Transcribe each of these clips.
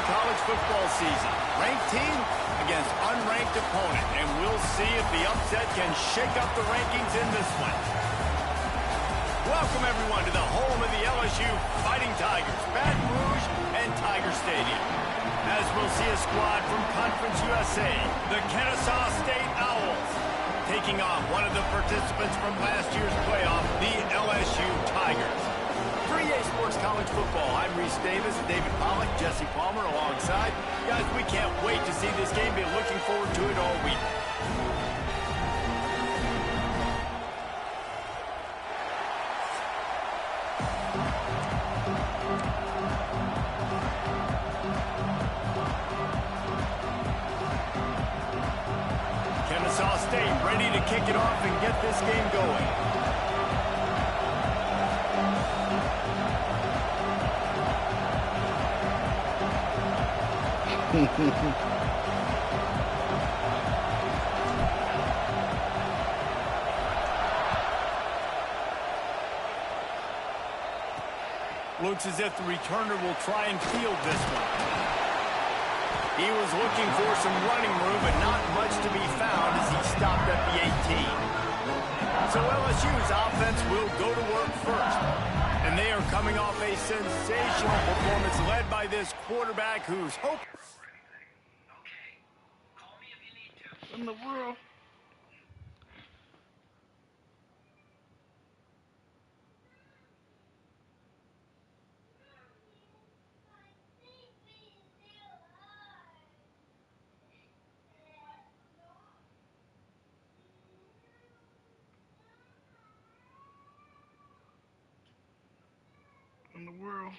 college football season. Ranked team against unranked opponent, and we'll see if the upset can shake up the rankings in this one. Welcome, everyone, to the home of the LSU Fighting Tigers, Baton Rouge and Tiger Stadium. As we'll see a squad from Conference USA, the Kennesaw State Owls, taking on one of the participants from last year's playoff, the LSU Tigers. For EA Sports College Football, I'm Reese Davis, David Pollack, Jesse Palmer alongside. Guys, we can't wait to see this game. Been looking forward to it all week. Kennesaw State ready to kick it off and get this game going. Looks as if the returner will try and field this one. He was looking for some running room, but not much to be found as he stopped at the 18. So LSU's offense will go to work first. And they are coming off a sensational performance led by this quarterback who's hoping. Okay, call me if you need to. In the world. In the world.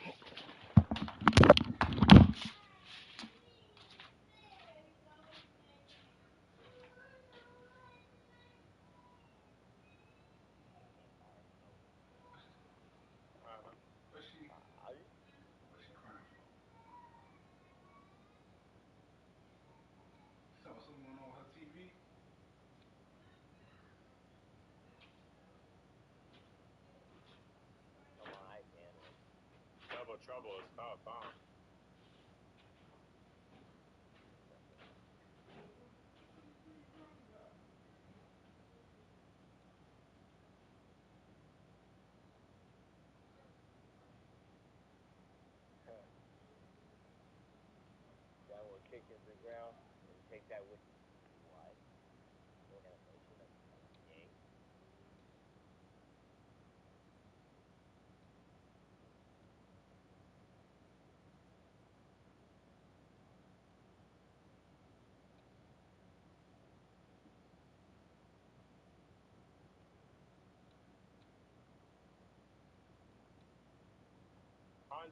Something on her TV. Trouble is tough, huh? That will kick into the ground and take that with you. Why? Don't have no shit up the game.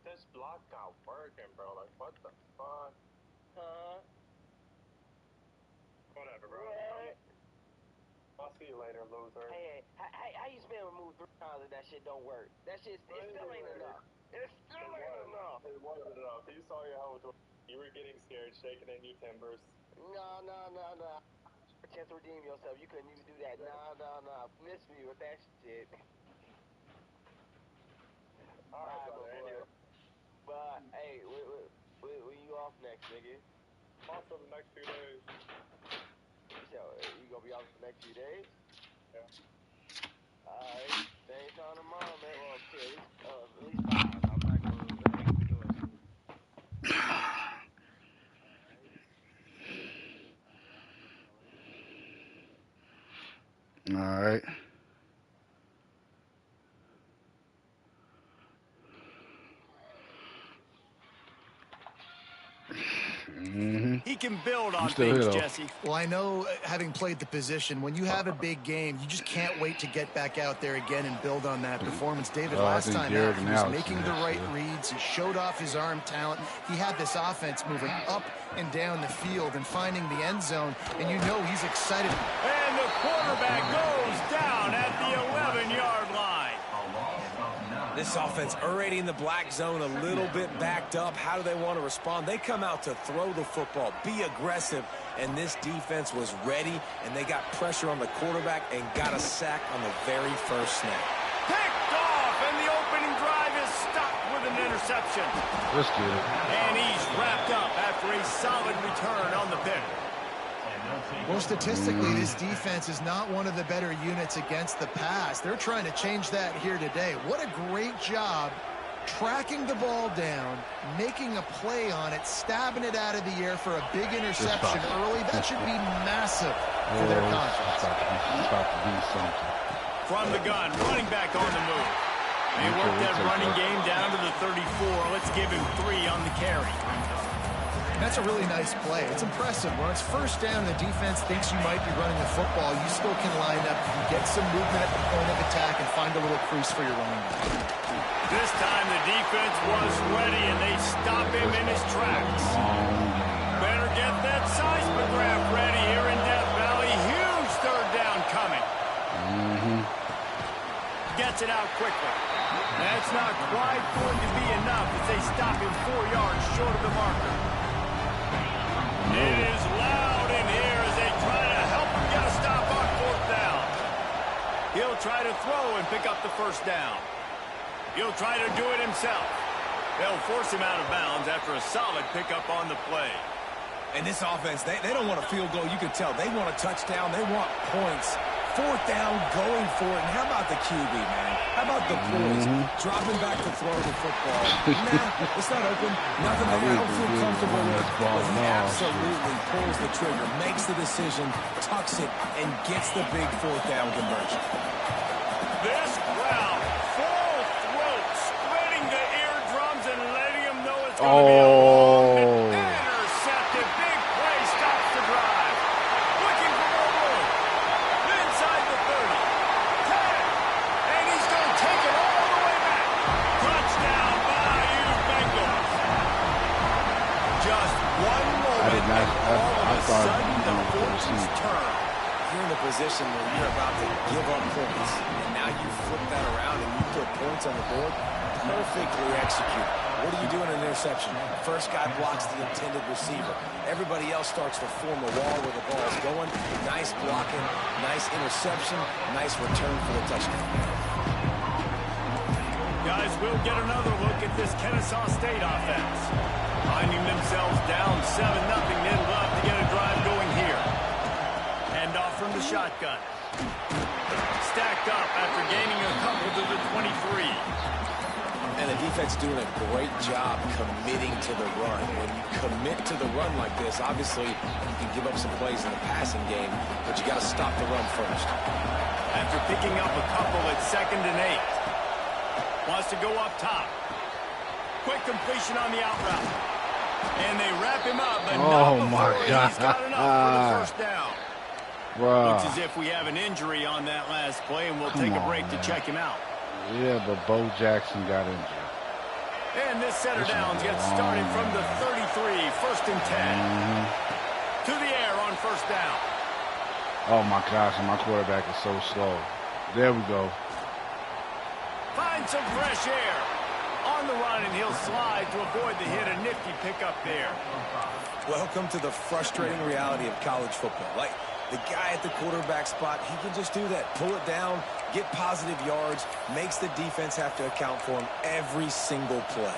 This block not working, bro. Like, what the fuck? Whatever, bro. What? I'll see you later, loser. Hey, how you spell remove 3 times and that shit don't work? That shit, it still ain't enough. It still ain't enough. It wasn't enough. You saw your how you were getting scared, shaking in your timbers. No. Chance to redeem yourself. You couldn't even do that. No. Miss me with that shit. Alright, brother. Anyway. But, hey, when you off next, nigga? Off for the next 2 days. So, you gonna be off for the next few days? Yeah. Alright, same time tomorrow, man. Well, shit, at least 5. I'm not gonna be doing shit. All right. He can build on things, Jesse. Well, I know, having played the position, when you have a big game, you just can't wait to get back out there again and build on that performance. David, last time out, he was making the right reads. He showed off his arm talent. He had this offense moving up and down the field and finding the end zone, and you know he's excited. And the quarterback goes down at the 11-yard line. This offense already in the black zone, a little bit backed up. How do they want to respond? They come out to throw the football, be aggressive, and this defense was ready, and they got pressure on the quarterback and got a sack on the very first snap. Picked off, and the opening drive is stopped with an interception. receptions. Let's get it. And he's wrapped up after a solid return on the pick. Well, statistically, this defense is not one of the better units against the pass. They're trying to change that here today. What a great job tracking the ball down, making a play on it, stabbing it out of the air for a big interception early. That should be massive for their confidence. It's about to be something. From the gun, running back on the move. They work that running game down to the 34. Let's give him 3 on the carry. That's a really nice play. It's impressive. When it's first down, the defense thinks you might be running the football. You still can line up, you get some movement at the point of attack, and find a little crease for your running back. This time the defense was ready, and they stop him in his tracks. Better get that seismograph ready here in Death Valley. Huge third down coming. Gets it out quickly. That's not quite going to be enough as they stop him 4 yards short of the marker. It is loud in here as they try to help him get a stop on 4th down. He'll try to throw and pick up the first down. He'll try to do it himself. They'll force him out of bounds after a solid pickup on the play. And this offense, they don't want a field goal. You can tell they want a touchdown. They want points. 4th down, going for it. And how about the QB, man? How about the poise? Dropping back to throw the football. Nah, it's not open. Nothing that I don't feel comfortable with. But he absolutely pulls the trigger, makes the decision, tucks it, and gets the big 4th down conversion. This crowd, full throat, splitting the eardrums and letting them know it's going to be a long intercepted. Big play stops the drive. Looking for more room. Inside the 30. 10. And he's going to take it all the way back. Touchdown by you Bengals. Just one moment. All of a sudden, the fortunes turn. You're in a position where you're about to give up points, and now you flip that around and you put points on the board. Perfectly executed. What do you do in an interception? First guy blocks the intended receiver. Everybody else starts to form a wall where the ball is going. Nice blocking, nice interception, nice return for the touchdown. Guys, we'll get another look at this Kennesaw State offense. Finding themselves down 7-0, they'd love to get a drive going here. Hand off from the shotgun. Stacked up after gaining a couple to the 23. And the defense doing a great job committing to the run. When you commit to the run like this, obviously you can give up some plays in the passing game, but you got to stop the run first. After picking up a couple at 2nd and 8. Wants to go up top. Quick completion on the out route. And they wrap him up, but not before he's got enough for the first down. Looks as if we have an injury on that last play, and we'll take a break to check him out. Yeah, but Bo Jackson got injured. And this set of downs gets started from the 33, 1st and 10. To the air on 1st down. Oh, my gosh, and my quarterback is so slow. There we go. Find some fresh air. On the run, and he'll slide to avoid the hit. A nifty pickup there. Welcome to the frustrating reality of college football. Like, the guy at the quarterback spot, he can just do that. Pull it down, get positive yards, makes the defense have to account for him every single play.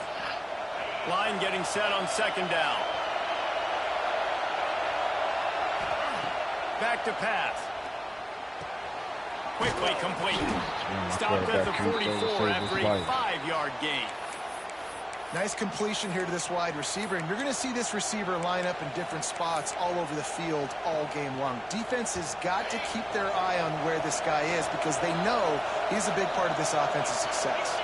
Line getting set on 2nd down. Back to pass. Quickly complete. Stopped at the 44 after a 5-yard gain. Nice completion here to this wide receiver, and you're going to see this receiver line up in different spots all over the field all game long. Defense has got to keep their eye on where this guy is because they know he's a big part of this offense's success.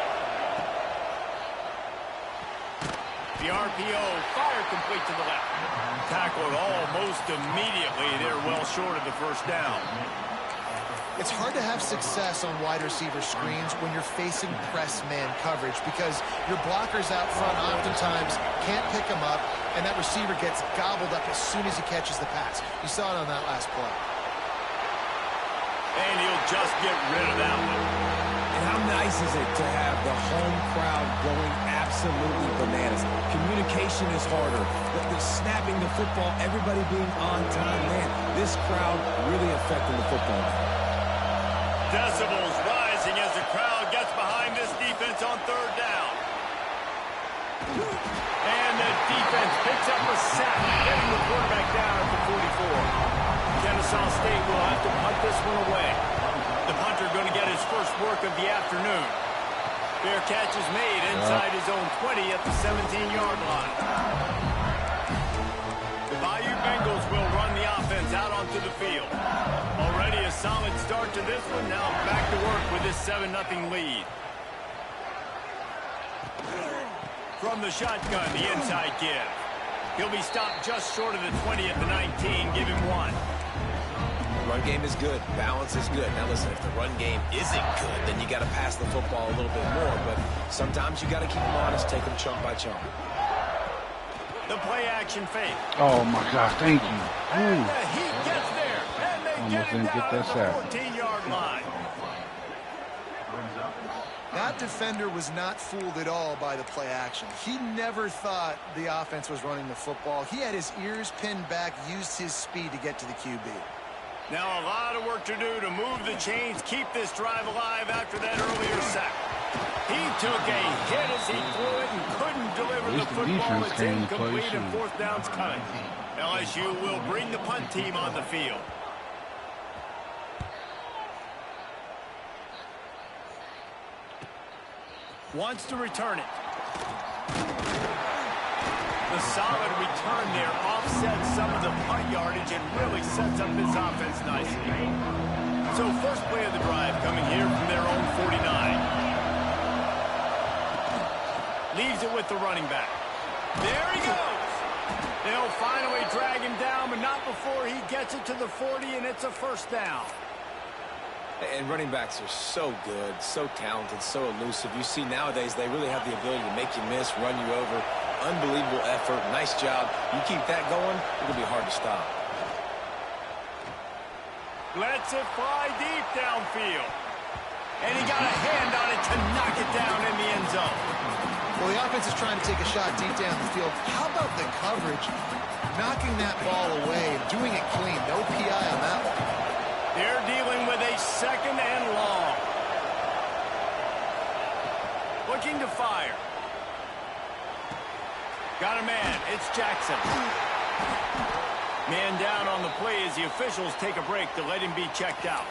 The RPO, fire complete to the left. Tackled almost immediately. They're well short of the first down. It's hard to have success on wide receiver screens when you're facing press man coverage because your blockers out front oftentimes can't pick them up, and that receiver gets gobbled up as soon as he catches the pass. You saw it on that last play. And he'll just get rid of that one. And how nice is it to have the home crowd going absolutely bananas? Communication is harder. The snapping the football, everybody being on time. Man, this crowd really affecting the football game. Decibels rising as the crowd gets behind this defense on 3rd down. And the defense picks up a sack, getting the quarterback down at the 44. Kennesaw State will have to punt this one away. The punter going to get his first work of the afternoon. Fair catch is made inside his own 20 at the 17-yard line. The Bayou Bengals will run the offense out onto the field. Already a solid start to this one. Now back to work with this 7-0 lead. From the shotgun, the inside give. He'll be stopped just short of the 20 at the 19. Give him 1. The run game is good. Balance is good. Now listen, if the run game isn't good, then you got to pass the football a little bit more. But sometimes you got to keep them honest, take them chunk by chunk. The play action fake. Oh my gosh, thank you. And the heat gets there. And they Almost get him didn't get down that at the sack. 14-yard line. That defender was not fooled at all by the play action. He never thought the offense was running the football. He had his ears pinned back, used his speed to get to the QB. Now a lot of work to do to move the chains, keep this drive alive after that earlier sack. He took a hit as he threw it and couldn't deliver the football. It's incomplete and 4th down's coming. LSU will bring the punt team on the field. Wants to return it. The solid return there offsets some of the punt yardage and really sets up this offense nicely. So first play of the drive coming here from their own 49. Leaves it with the running back. There he goes. They'll finally drag him down, but not before he gets it to the 40, and it's a 1st down. And running backs are so good, so talented, so elusive. You see nowadays they really have the ability to make you miss, run you over. Unbelievable effort. Nice job. You keep that going, it'll be hard to stop. Lets it fly deep downfield. And he got a hand on it to knock it down in the end zone. Well, the offense is trying to take a shot deep down the field. How about the coverage? Knocking that ball away and doing it clean. No PI on that one. They're dealing with a 2nd and long. Looking to fire. Got a man. It's Jackson. Man down on the play as the officials take a break to let him be checked out.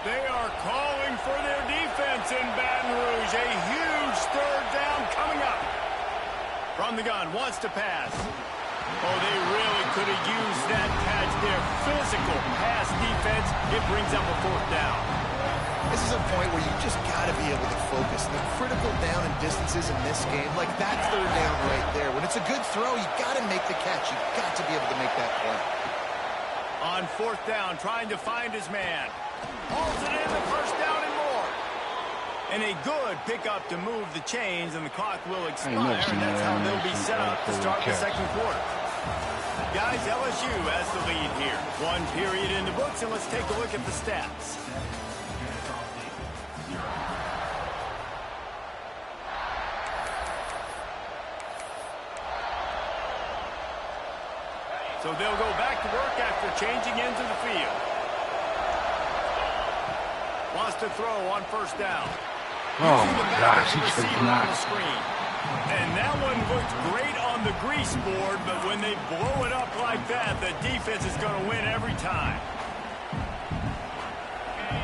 They are calling for their defense in Baton Rouge. A huge 3rd down coming up. From the gun, wants to pass. Oh, they really could have used that catch there. Physical pass defense. It brings up a 4th down. This is a point where you just got to be able to focus. The critical down and distances in this game, like that 3rd down right there. When it's a good throw, you got to make the catch. You got to be able to make that play. On 4th down, trying to find his man. Hauls it in, the 1st down and more. And a good pickup to move the chains, and the clock will expire, and that's how they'll be set up to start the 2nd quarter. Guys, LSU has the lead here. 1 period in the books, and let's take a look at the stats. So they'll go back to work after changing into the field. Wants to throw on 1st down. Oh my gosh, he could not. And that one looked great on the grease board, but when they blow it up like that, the defense is going to win every time.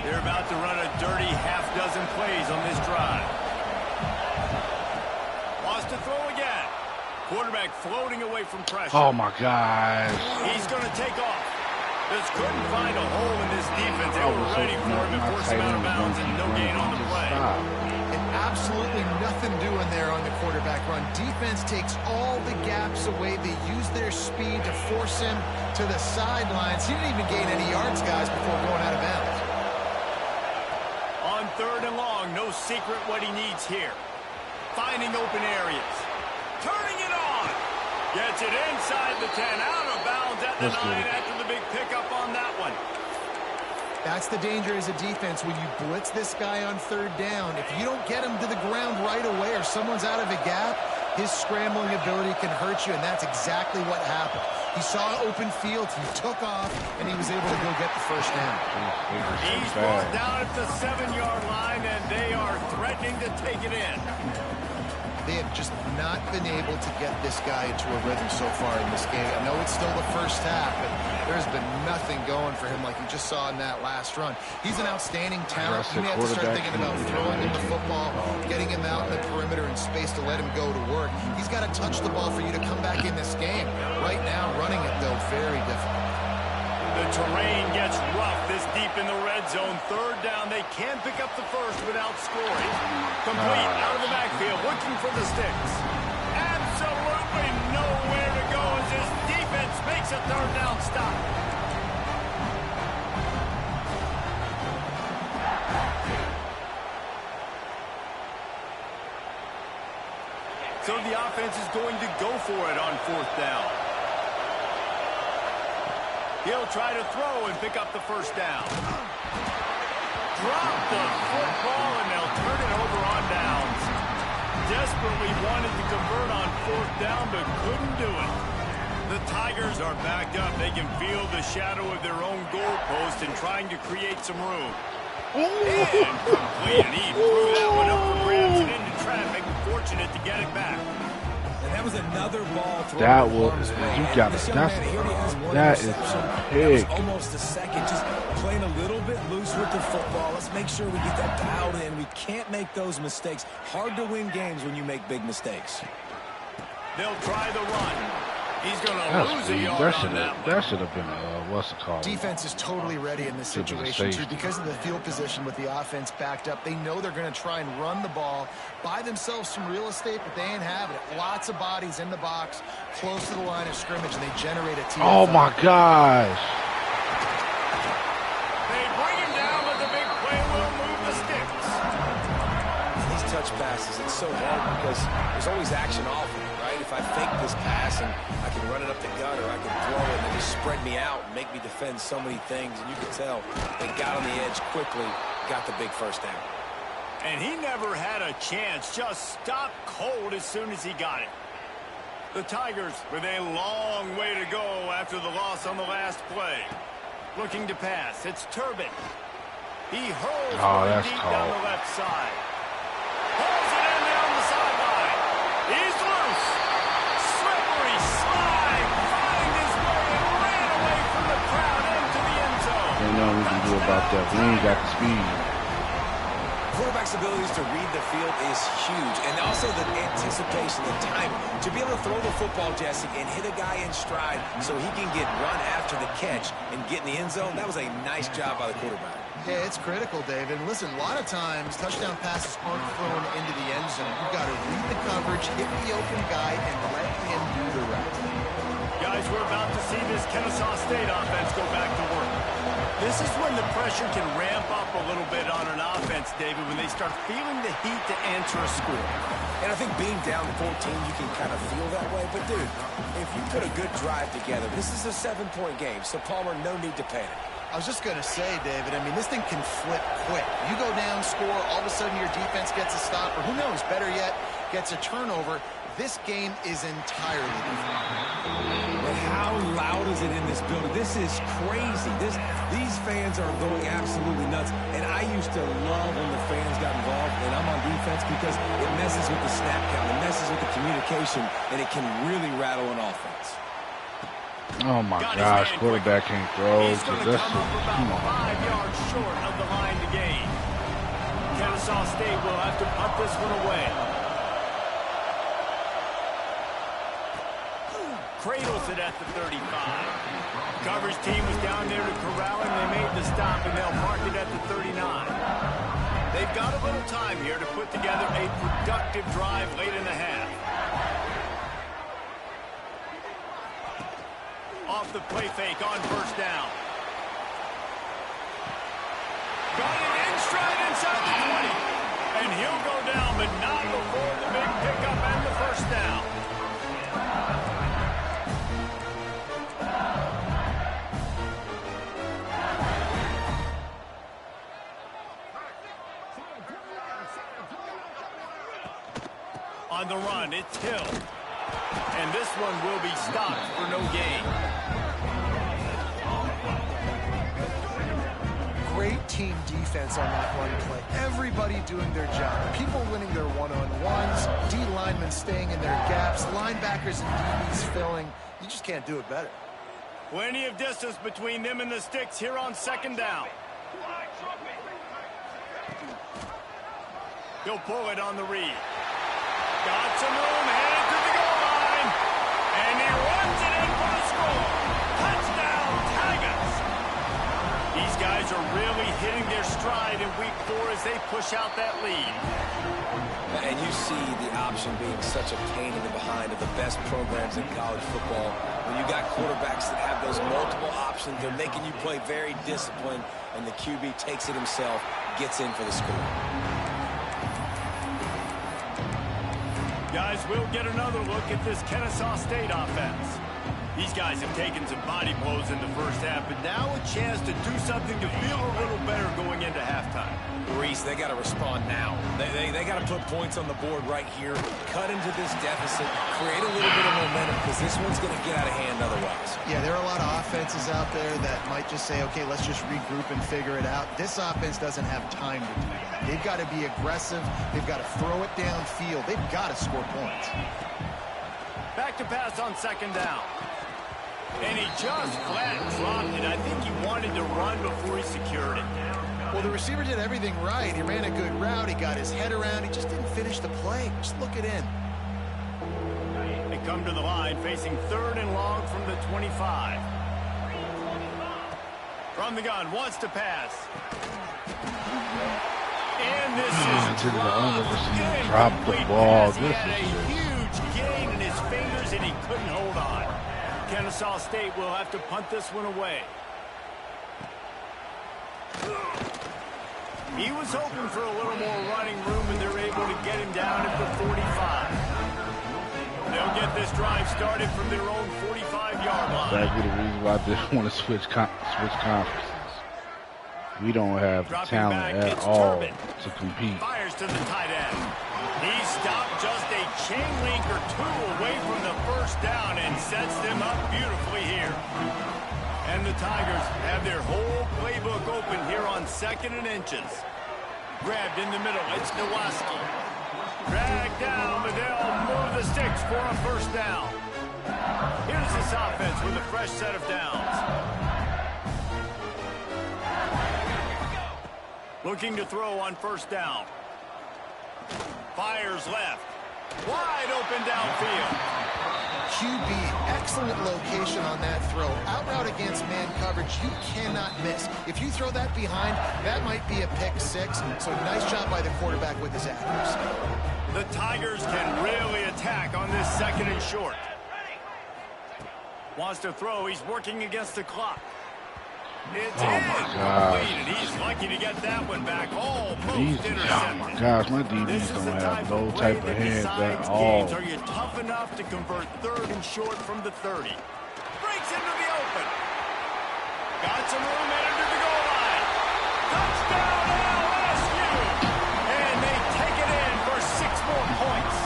They're about to run a dirty half-dozen plays on this drive. Wants to throw again. Quarterback floating away from pressure. Oh my gosh. He's going to take off. Just couldn't find a hole in this defense. They were ready for him and forced him out of bounds, and no gain on the play. And absolutely nothing doing there on the quarterback run. Defense takes all the gaps away. They use their speed to force him to the sidelines. He didn't even gain any yards, guys, before going out of bounds. On 3rd and long, no secret what he needs here. Finding open areas. Turning it on. Gets it inside the 10, out of bounds at the 9 after the big pickup on that one. That's the danger as a defense when you blitz this guy on 3rd down. If you don't get him to the ground right away or someone's out of a gap, his scrambling ability can hurt you, and that's exactly what happened. He saw open field, he took off, and he was able to go get the first down. He's brought down at the 7-yard line, and they are threatening to take it in. They have just not been able to get this guy into a rhythm so far in this game. I know it's still the first half, but there's been nothing going for him like you just saw in that last run. He's an outstanding talent. You may have to start thinking about throwing him the football, getting him out in the perimeter in space to let him go to work. He's got to touch the ball for you to come back in this game. Right now, running it, though, very difficult. The terrain gets rough this deep in the red zone. Third down, they can pick up the first without scoring. Complete out of the backfield, looking for the sticks. Absolutely nowhere to go as this defense makes a third down stop. So the offense is going to go for it on fourth down. He'll try to throw and pick up the first down. Drop the football, and they'll turn it over on downs. Desperately wanted to convert on fourth down, but couldn't do it. The Tigers are backed up. They can feel the shadow of their own goalpost and trying to create some room. And complete, and he threw that one up for grabs and into traffic. Fortunate to get it back. That was another ball thrown. That was, you got it. That is big. Almost a second, just playing a little bit loose with the football. Let's make sure we get that dialed in. We can't make those mistakes. Hard to win games when you make big mistakes. They'll try the run. He's going to lose a yard on that one. That should have been what's it called? Defense is totally ready in this situation, too. Because of the field position with the offense backed up, they know they're going to try and run the ball, buy themselves some real estate, but they ain't having it. Lots of bodies in the box, close to the line of scrimmage, and they generate a TFL. Oh, my gosh. They bring him down, but the big play will move the sticks. These touch passes, it's so hard because there's always action off of it, right? If I fake this pass and I can run it up the gut or I can throw it and they just spread me out and make me defend so many things, and you can tell they got on the edge quickly, got the big first down. And he never had a chance, just stopped cold as soon as he got it. The Tigers with a long way to go after the loss on the last play. Looking to pass, it's Turbin. He hurls one deep down the left side. Pulls it in there on the sideline. He's loose. Slippery slide. Find his way and ran away from the crowd into the end zone. Ain't nothing we can do about that. We ain't got the speed. Quarterback's abilities to read the field is huge, and also the anticipation, the timing. To be able to throw the football, Jesse, and hit a guy in stride so he can get run after the catch and get in the end zone, that was a nice job by the quarterback. Yeah, it's critical, David. Listen, a lot of times touchdown passes aren't thrown into the end zone. You've got to read the coverage, hit the open guy, and let him do the rest. Guys, we're about to see this Kennesaw State offense go back to work. This is when the pressure can ramp up a little bit on an offense, David, when they start feeling the heat to answer a score. And I think being down 14, you can kind of feel that way. But, dude, if you put a good drive together, this is a 7-point game, so Palmer, no need to panic. I was just going to say, David, I mean, this thing can flip quick. You go down, score, all of a sudden your defense gets a stop, or who knows, better yet, gets a turnover. This game is entirely different. But how loud is it in this building? This is crazy. These fans are going absolutely nuts. And I used to love when the fans got involved, and I'm on defense because it messes with the snap count, it messes with the communication, and it can really rattle an offense. Oh my gosh, quarterback can't throw. He's going to come up about 5 yards short of the line to gain. Kennesaw State will have to punt this one away. Cradles it at the 35. Coverage team was down there to corral him. They made the stop, and they'll mark it at the 39. They've got a little time here to put together a productive drive late in the half. Off the play fake on first down. Got it in stride inside the 20. And he'll go down, but not before the big pickup and the first down. On the run, it's Hill. And this one will be stopped for no gain. Great team defense on that run play. Everybody doing their job. People winning their one-on-ones, D linemen staying in their gaps, linebackers and DBs filling. You just can't do it better. Plenty of distance between them and the sticks here on second down. He'll pull it on the read. Got some room, headed to the goal line. And he runs it in for the score. Touchdown, Tigers. These guys are really hitting their stride in week 4 as they push out that lead. And you see the option being such a pain in the behind of the best programs in college football. When you got quarterbacks that have those multiple options, they're making you play very disciplined, and the QB takes it himself, gets in for the score. Guys, we'll get another look at this Kennesaw State offense. These guys have taken some body blows in the first half, but now a chance to do something to feel a little better going into halftime. Reese, they got to respond now. They got to put points on the board right here, cut into this deficit, create a little bit of momentum, because this one's going to get out of hand otherwise. Yeah, there are a lot of offenses out there that might just say, okay, let's just regroup and figure it out. This offense doesn't have time to do that. They've got to be aggressive. They've got to throw it downfield. They've got to score points. Back to pass on second down. And he just flat dropped it. I think he wanted to run before he secured it. Well, the receiver did everything right. He ran a good route. He got his head around. He just didn't finish the play. Just look it in. They come to the line facing 3rd and long from the 25. From the gun, wants to pass. And this is dropped the ball. This is a huge gain in his fingers, and he couldn't hold on. Kennesaw State will have to punt this one away. He was hoping for a little more running room, and they're able to get him down at the 45. They'll get this drive started from their own 45-yard line. That'd be the reason why they want to switch conferences. We don't have the talent at all to compete. Fires to the tight end. He stopped just a chain link or 2 away from the first down and sets them up beautifully here. And the Tigers have their whole playbook open here on 2nd and inches. Grabbed in the middle, it's Nowaski. Dragged down, but they'll move the sticks for a first down. Here's this offense with a fresh set of downs. Looking to throw on first down. Fires left. Wide open downfield. QB, excellent location on that throw. Out route against man coverage, you cannot miss. If you throw that behind, that might be a pick 6. So nice job by the quarterback with his accuracy. The Tigers can really attack on this 2nd and short. Wants to throw. He's working against the clock. It's in. He's lucky to get that one back. Almost intercepted. Oh my gosh, my DBs don't have no type of hands at all. Are you tough enough to convert 3rd and short from the 30? Breaks into the open. Got some room headed to the goal line. Touchdown LSU. And they take it in for 6 more points.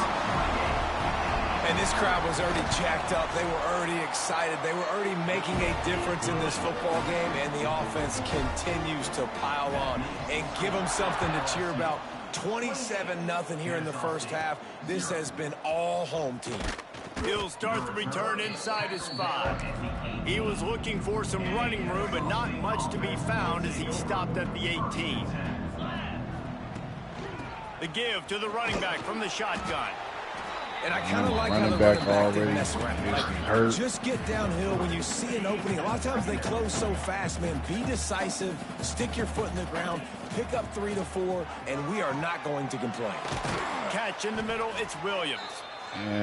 And this crowd was already jacked up. They were already excited. They were already making a difference in this football game, and the offense continues to pile on and give them something to cheer about. 27-0 here in the first half. This has been all home team. He'll start the return inside his 5. He was looking for some running room, but not much to be found as he stopped at the 18. The give to the running back from the shotgun. And I kind of like how the running back didn't mess around. Like, just get downhill when you see an opening. A lot of times they close so fast, man. Be decisive, stick your foot in the ground, pick up 3 to 4, and we are not going to complain. Catch in the middle, it's Williams.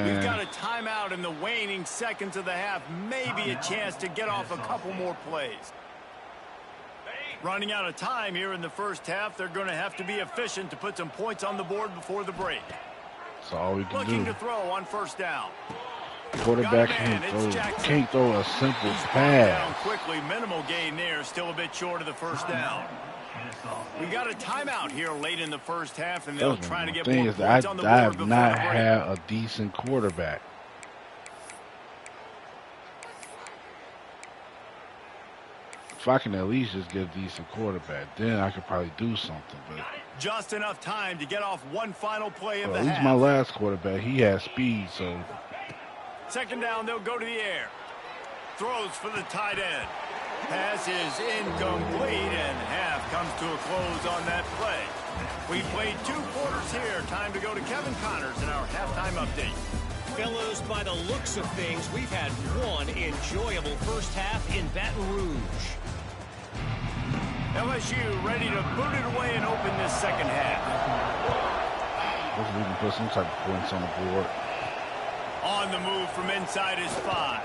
We've got a timeout in the waning seconds of the half. Maybe a chance to get off a couple more plays. Running out of time here in the first half. They're going to have to be efficient to put some points on the board before the break. That's all we can Looking do. to throw on first down. Quarterback can't throw a simple pass. Down quickly, minimal gain there, still a bit short of the first down. We got a timeout here late in the first half, and they're trying to get more points on the board before the break. I have not had a decent quarterback. If I can at least just get a decent quarterback, then I could probably do something. But just enough time to get off one final play of the at half. least my last quarterback, he has speed, so. Second down, they'll go to the air. Throws for the tight end. Pass is incomplete, and half comes to a close on that play. We played 2 quarters here. Time to go to Kevin Connors in our halftime update. Fellows, by the looks of things, we've had one enjoyable first half in Baton Rouge. LSU ready to boot it away and open this second half. Hopefully we can put some type of points on the board. On the move from inside his 5.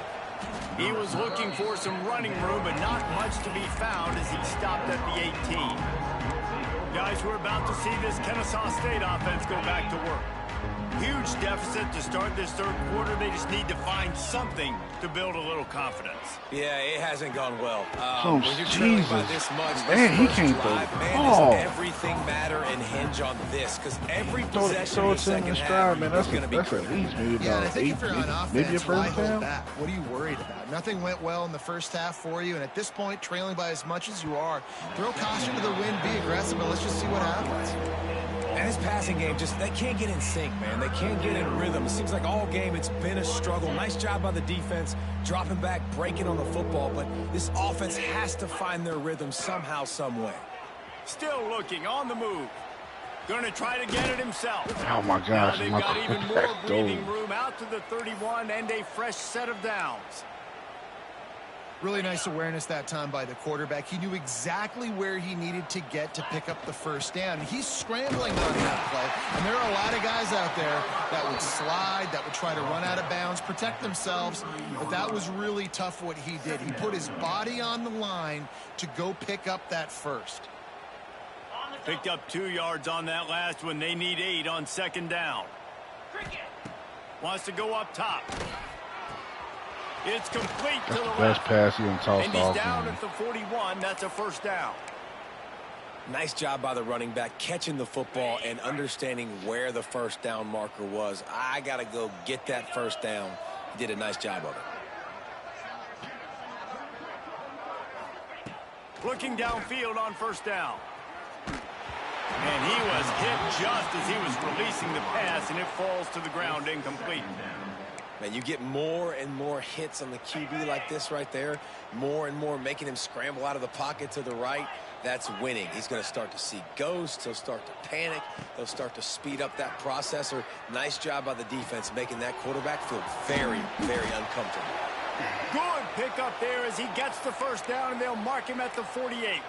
He was looking for some running room, but not much to be found as he stopped at the 18. Guys, we're about to see this Kennesaw State offense go back to work. Huge deficit to start this third quarter. They just need to find something to build a little confidence. Yeah, it hasn't gone well. Oh, when you're trailing by this much, man, he can't drive, does everything matter and hinge on this? Because every possession in the second half is going to be that's at least maybe Yeah, and I about think 8, if you're on offense, maybe a why first hold down. back? What are you worried about? Nothing went well in the first half for you, and at this point, trailing by as much as you are, throw caution to the wind, be aggressive, and let's just see what happens. And his passing game, they can't get in sync, man. They can't get in rhythm. It seems like all game it's been a struggle. Nice job by the defense, dropping back, breaking on the football, but this offense has to find their rhythm somehow, some way. Still looking on the move. Going to try to get it himself. Oh my gosh, now they've got even more breathing room out to the 31 and a fresh set of downs. Really nice awareness that time by the quarterback. He knew exactly where he needed to get to pick up the first down. He's scrambling on that play, and there are a lot of guys out there that would slide, that would try to run out of bounds, protect themselves, but that was really tough what he did. He put his body on the line to go pick up that first. Picked up 2 yards on that last one. They need 8 on second down. Wants to go up top. It's complete to the left. Best pass he tossed off. And he's down at the 41. That's a first down. Nice job by the running back catching the football and understanding where the first down marker was. I got to go get that first down. He did a nice job of it. Looking downfield on first down. And he was hit just as he was releasing the pass, and it falls to the ground incomplete. Man, you get more and more hits on the QB like this right there, more and more making him scramble out of the pocket to the right. That's winning. He's going to start to see ghosts. He'll start to panic. He'll start to speed up that processor. Nice job by the defense making that quarterback feel very, very uncomfortable. Good pickup there as he gets the first down, and they'll mark him at the 48.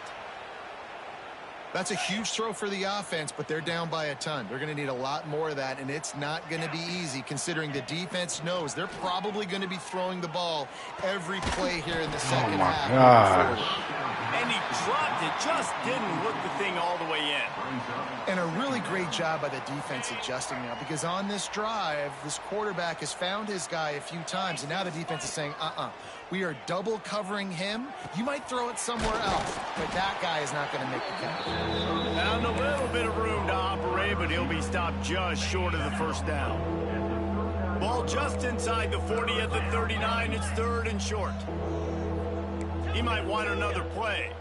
That's a huge throw for the offense, but they're down by a ton. They're going to need a lot more of that, and it's not going to be easy considering the defense knows they're probably going to be throwing the ball every play here in the second half. And he dropped it, just didn't look the thing all the way in. And a really great job by the defense adjusting now, because on this drive, this quarterback has found his guy a few times, and now the defense is saying, we are double covering him. You might throw it somewhere else, but that guy is not going to make the catch. Found a little bit of room to operate, but he'll be stopped just short of the first down. Ball just inside the 40 at the 39. It's 3rd and short. He might want another play.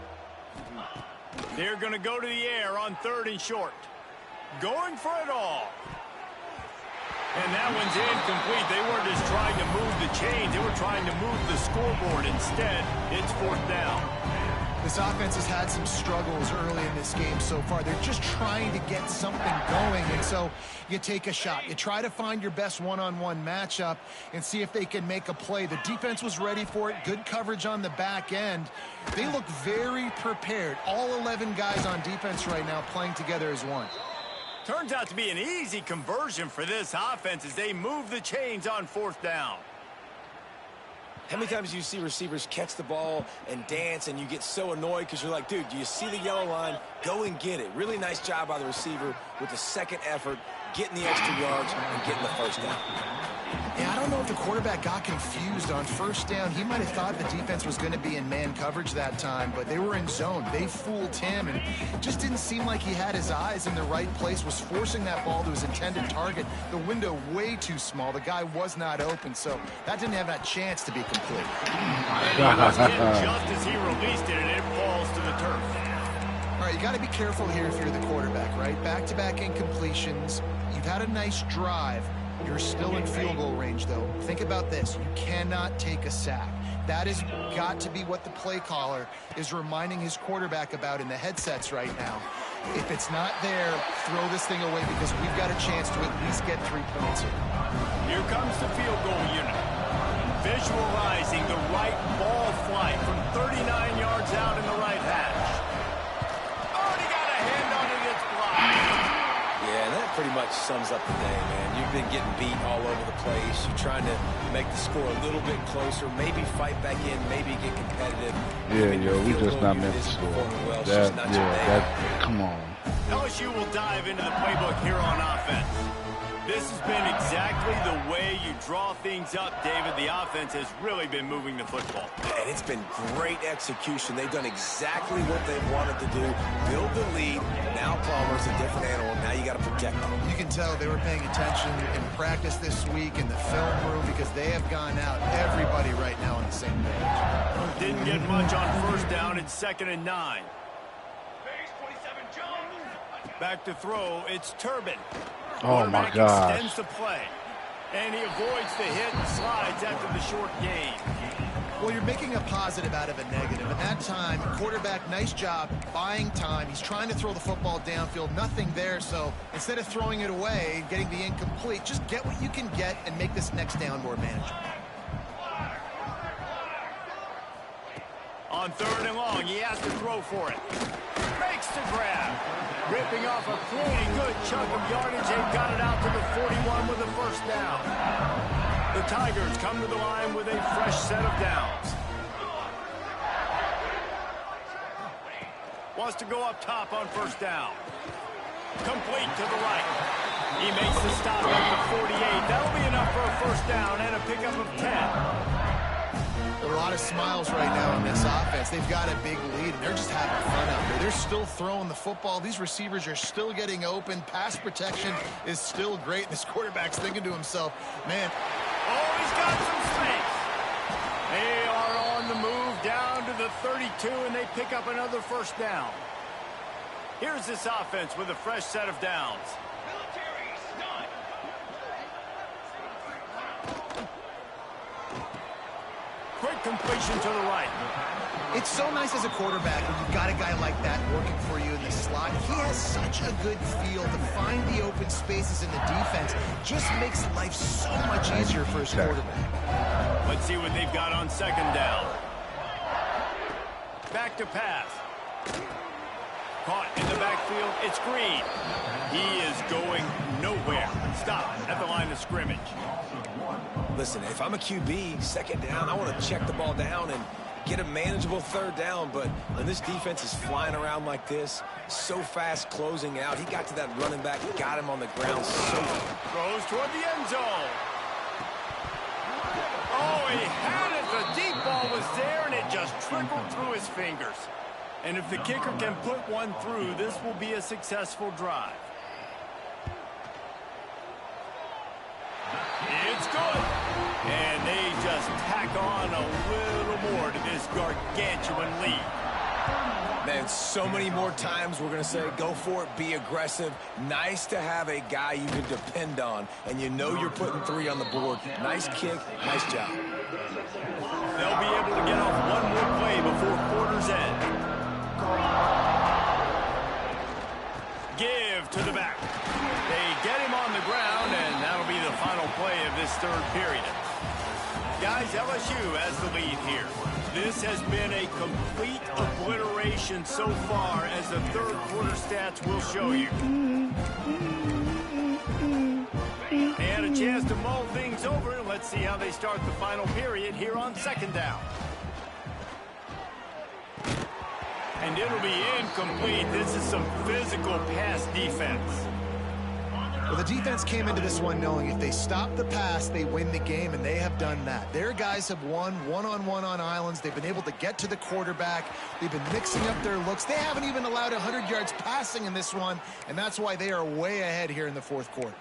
They're going to go to the air on 3rd and short. Going for it all. And that one's incomplete. They weren't just trying to move the chains. They were trying to move the scoreboard. Instead, it's 4th down. This offense has had some struggles early in this game so far. They're just trying to get something going, and so you take a shot. You try to find your best one-on-one matchup and see if they can make a play. The defense was ready for it. Good coverage on the back end. They look very prepared. All 11 guys on defense right now playing together as one. Turns out to be an easy conversion for this offense as they move the chains on 4th down. How many times do you see receivers catch the ball and dance and you get so annoyed because you're like, dude, do you see the yellow line? Go and get it. Really nice job by the receiver with the second effort, getting the extra yards and getting the first down. Yeah, I don't know if the quarterback got confused on first down. He might have thought the defense was going to be in man coverage that time, but they were in zone. They fooled him, and just didn't seem like he had his eyes in the right place, was forcing that ball to his intended target. The window way too small. The guy was not open, so that didn't have that chance to be complete. And he was hit just as he released it, and it falls to the turf. All right, you got to be careful here if you're the quarterback, right? Back-to-back incompletions. You've had a nice drive. You're still in field goal range, though. Think about this. You cannot take a sack. That has got to be what the play caller is reminding his quarterback about in the headsets right now. If it's not there, throw this thing away because we've got a chance to at least get 3 points here. Here comes the field goal unit. Visualizing the right ball flight from 39 yards out in the right hash. Already got a hand on it, it's blocked. Yeah, that pretty much sums up the day, man. You've been getting beat all over the place. You're trying to make the score a little bit closer, maybe fight back in, maybe get competitive. Yeah, we just not meant to score. Come on. LSU will dive into the playbook here on offense. This has been exactly the way you draw things up, David. The offense has really been moving the football. And it's been great execution. They've done exactly what they wanted to do. Build the lead. Now Palmer's a different animal. Now you got to protect them. You can tell they were paying attention in practice this week in the film room because they have gone out. Everybody right now on the same page. Didn't get much on first down. It's 2nd and 9. Back to throw. It's Turbin. Oh, my gosh. Extends the play, and he avoids the hit and slides after the short gain. Well, you're making a positive out of a negative. At that time, quarterback, nice job buying time. He's trying to throw the football downfield. Nothing there, so instead of throwing it away, getting the incomplete, just get what you can get and make this next down more manageable. On 3rd and long, he has to throw for it. Makes the grab. Ripping off a pretty good chunk of yardage. They've got it out to the 41 with a first down. The Tigers come to the line with a fresh set of downs. Wants to go up top on first down. Complete to the right. He makes the stop at the 48. That'll be enough for a first down and a pickup of 10. A lot of smiles right now in this offense. They've got a big lead, and they're just having fun out there. They're still throwing the football. These receivers are still getting open. Pass protection is still great. This quarterback's thinking to himself, man. Oh, he's got some space. They are on the move down to the 32, and they pick up another first down. Here's this offense with a fresh set of downs. Quick completion to the right. It's so nice as a quarterback when you've got a guy like that working for you in the slot. He has such a good feel to find the open spaces in the defense. Just makes life so much easier for his quarterback. Let's see what they've got on 2nd down. Back to pass. Caught in the backfield. It's Green. He is going nowhere. Stop at the line of scrimmage. Listen, if I'm a QB, 2nd down, I want to check the ball down and get a manageable 3rd down. But when this defense is flying around like this, so fast closing out, he got to that running back, got him on the ground so throws toward the end zone. Oh, he had it. The deep ball was there, and it just trickled through his fingers. And if the kicker can put one through, this will be a successful drive. It's good. And they just tack on a little more to this gargantuan lead. Man, so many more times we're going to say, go for it, be aggressive. Nice to have a guy you can depend on, and you know you're putting 3 on the board. Nice kick, nice job. They'll be able to get off one more play before quarter's end. Give to the back. They get him on the ground, and that'll be the final play of this 3rd period. Guys, LSU has the lead here. This has been a complete obliteration so far, as the 3rd quarter stats will show you. They had a chance to mull things over. Let's see how they start the final period here on 2nd down. And it'll be incomplete. This is some physical pass defense. Well, the defense came into this one knowing if they stop the pass, they win the game, and they have done that. Their guys have won one-on-one on islands. They've been able to get to the quarterback. They've been mixing up their looks. They haven't even allowed 100 yards passing in this one, and that's why they are way ahead here in the fourth quarter.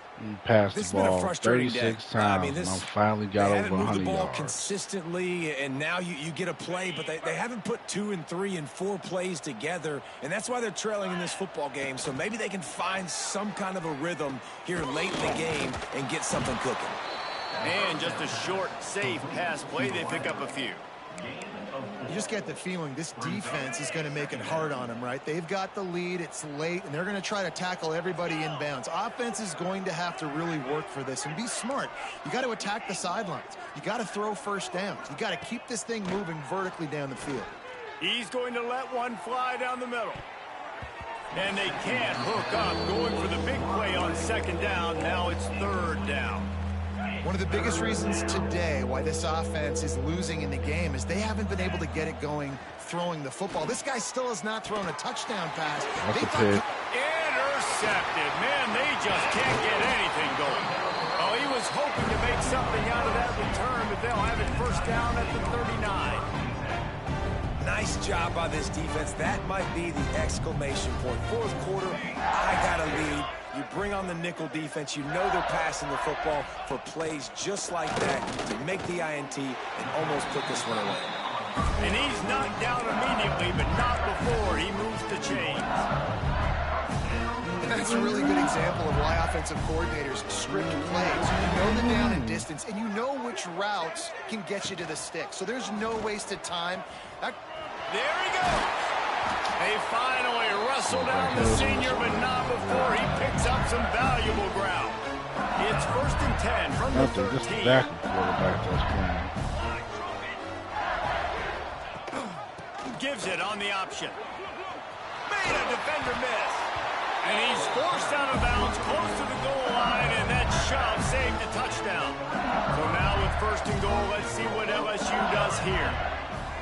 Passed the ball 36 times, I mean, and finally got over 100 yards. They haven't moved the ball consistently, and now you get a play, but they haven't put 2 and 3 and 4 plays together, and that's why they're trailing in this football game. So maybe they can find some kind of a rhythm here late in the game and get something cooking. And just a short, safe pass play, they pick up a few. You just get the feeling this defense is going to make it hard on them, right? They've got the lead, it's late, and they're going to try to tackle everybody inbounds. Offense is going to have to really work for this and be smart. You got to attack the sidelines. You got to throw first downs. You got to keep this thing moving vertically down the field. He's going to let one fly down the middle. And they can't hook up, going for the big play on second down. Now it's third down. One of the biggest reasons today why this offense is losing in the game is they haven't been able to get it going throwing the football. This guy still has not thrown a touchdown pass. Intercepted. Man, they just can't get anything going. Oh, he was hoping to make something out of that return, but they'll have it first down at the 39. Nice job by this defense. That might be the exclamation point. Fourth quarter, I got a lead. You bring on the nickel defense. You know they're passing the football for plays just like that to make the INT and almost put this one away. And he's knocked down immediately, but not before he moves the chains. And that's a really good example of why offensive coordinators script plays. You know the down and distance, and you know which routes can get you to the stick. So there's no wasted time. There he goes. They finally wrestle down the senior, but not before he picks up some valuable ground. It's first and 10 from the 13. Just the back quarterback that's playing. Gives it on the option. Made a defender miss. And he's forced out of bounds close to the goal line, and that shove saved a touchdown. So now with first and goal, let's see what LSU does here.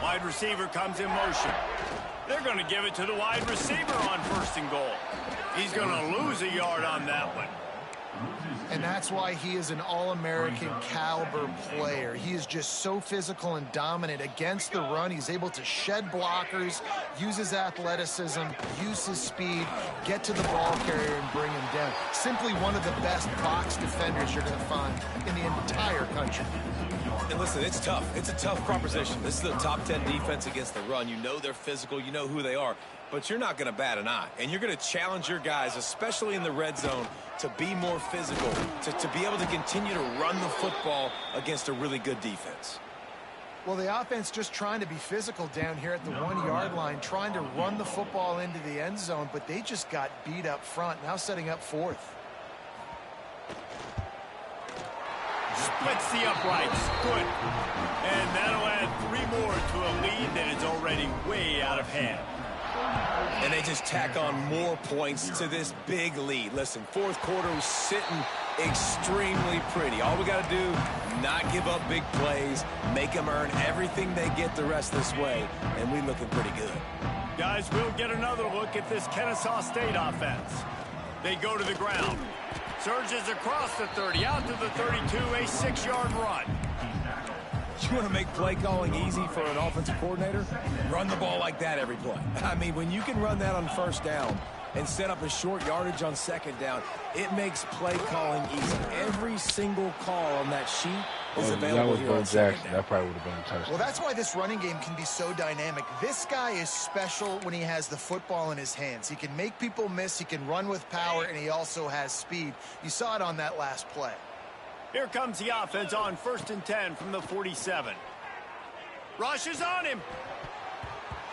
Wide receiver comes in motion. They're going to give it to the wide receiver on first and goal. He's going to lose a yard on that one. And that's why he is an All-American caliber player. He is just so physical and dominant against the run. He's able to shed blockers, use his athleticism, use his speed, get to the ball carrier and bring him down. Simply one of the best box defenders you're going to find in the entire country. And listen, it's tough. It's a tough proposition. This is a top 10 defense against the run. You know they're physical. You know who they are. But you're not going to bat an eye. And you're going to challenge your guys, especially in the red zone, to be more physical, to be able to continue to run the football against a really good defense. Well, the offense just trying to be physical down here at the 1-yard line, trying to run the football into the end zone, but they just got beat up front, now setting up fourth. Splits the uprights. Good. And that'll add 3 more to a lead that is already way out of hand. And they just tack on more points to this big lead. Listen, fourth quarter was sitting extremely pretty. All we got to do, not give up big plays, make them earn everything they get the rest this way, and we're looking pretty good. Guys, we'll get another look at this Kennesaw State offense. They go to the ground. Surges across the 30, out to the 32, a 6-yard run. You want to make play calling easy for an offensive coordinator? Run the ball like that every play. I mean, when you can run that on first down and set up a short yardage on second down, it makes play calling easy. Every single call on that sheet is available here on second down. That probably would have been a touchdown. Well, that's why this running game can be so dynamic. This guy is special when he has the football in his hands. He can make people miss, he can run with power, and he also has speed. You saw it on that last play. Here comes the offense on first and 10 from the 47. Rushes on him.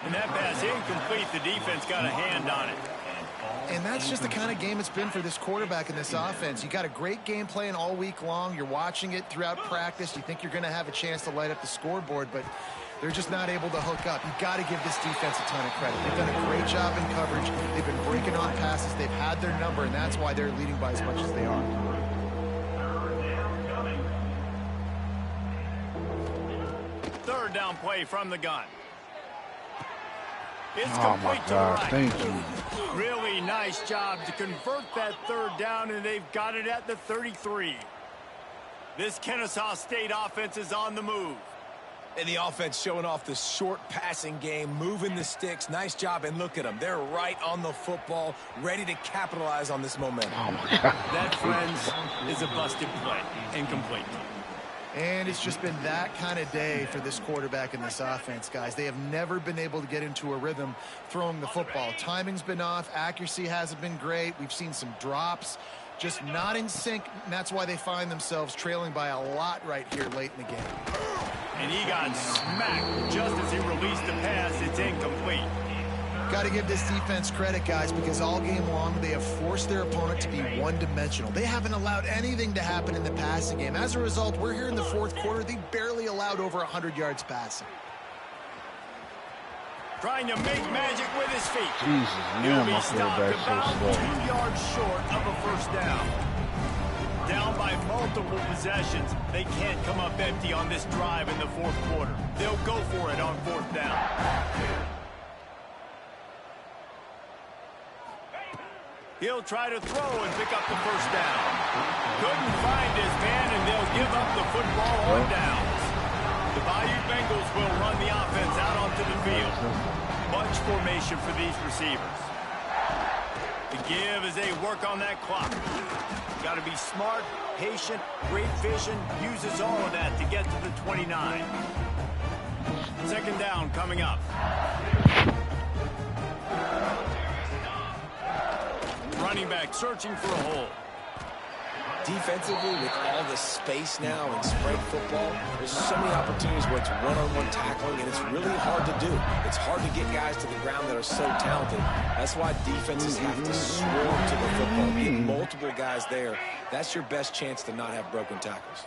And that pass incomplete. The defense got a hand on it. And that's just the kind of game it's been for this quarterback in this offense. You got a great game plan all week long. You're watching it throughout practice. You think you're going to have a chance to light up the scoreboard, but they're just not able to hook up. You've got to give this defense a ton of credit. They've done a great job in coverage. They've been breaking on passes. They've had their number, and that's why they're leading by as much as they are. Third down play from the gun. It's Oh my complete God, to the right. thank you. Really nice job to convert that third down, and they've got it at the 33. This Kennesaw State offense is on the move. And the offense showing off the short passing game, moving the sticks. Nice job, and look at them. They're right on the football, ready to capitalize on this momentum. Oh my God. That, friends, is a busted play. Incomplete. And it's just been that kind of day for this quarterback and this offense, guys. They have never been able to get into a rhythm throwing the football. Timing's been off. Accuracy hasn't been great. We've seen some drops. Just not in sync, and that's why they find themselves trailing by a lot right here late in the game. And he got smacked just as he released the pass. It's incomplete. Got to give this defense credit, guys, because all game long they have forced their opponent to be one-dimensional. They haven't allowed anything to happen in the passing game. As a result, we're here in the fourth quarter. They barely allowed over 100 yards passing. Trying to make magic with his feet. Jesus, man, my quarterback's so slow. 2 yards short of a first down. Down by multiple possessions. They can't come up empty on this drive in the fourth quarter. They'll go for it on fourth down. He'll try to throw and pick up the first down. Couldn't find his man, and they'll give up the football on downs. The Bayou Bengals will run the offense out onto the field. Bunch formation for these receivers. The give as they work on that clock. Got to be smart, patient, great vision. Uses all of that to get to the 29. Second down coming up. Running back searching for a hole. Defensively, with all the space now in spread football, there's so many opportunities where it's one-on-one tackling, and it's really hard to do. It's hard to get guys to the ground that are so talented. That's why defenses have to swarm to the football. Get multiple guys there. That's your best chance to not have broken tackles.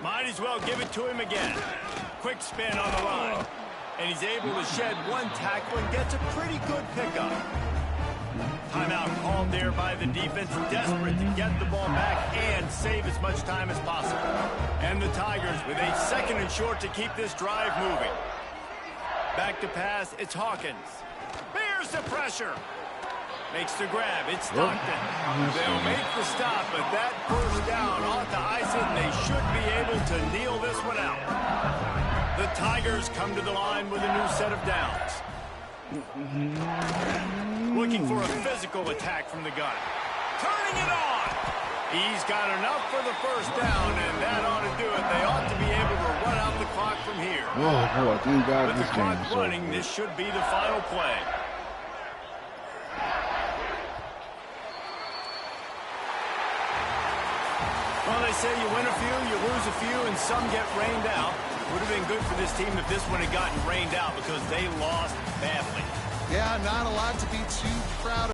Might as well give it to him again. Quick spin on the line. And he's able to shed one tackle and gets a pretty good pickup. Timeout called there by the defense, desperate to get the ball back and save as much time as possible. And the Tigers with a second and short to keep this drive moving. Back to pass, it's Hawkins. Bears the pressure. Makes the grab, it's Stockton. They'll make the stop, but that first down ought to ice it, and they should be able to kneel this one out. The Tigers come to the line with a new set of downs. Looking for a physical attack from the gun. Turning it on. He's got enough for the first down, and that ought to do it. They ought to be able to run out the clock from here. Oh, boy, thank God With this the game clock is running, over. this should be the final play. Well, they say you win a few, you lose a few, and some get rained out. Would have been good for this team if this one had gotten rained out because they lost badly. Yeah, not a lot to be too proud of.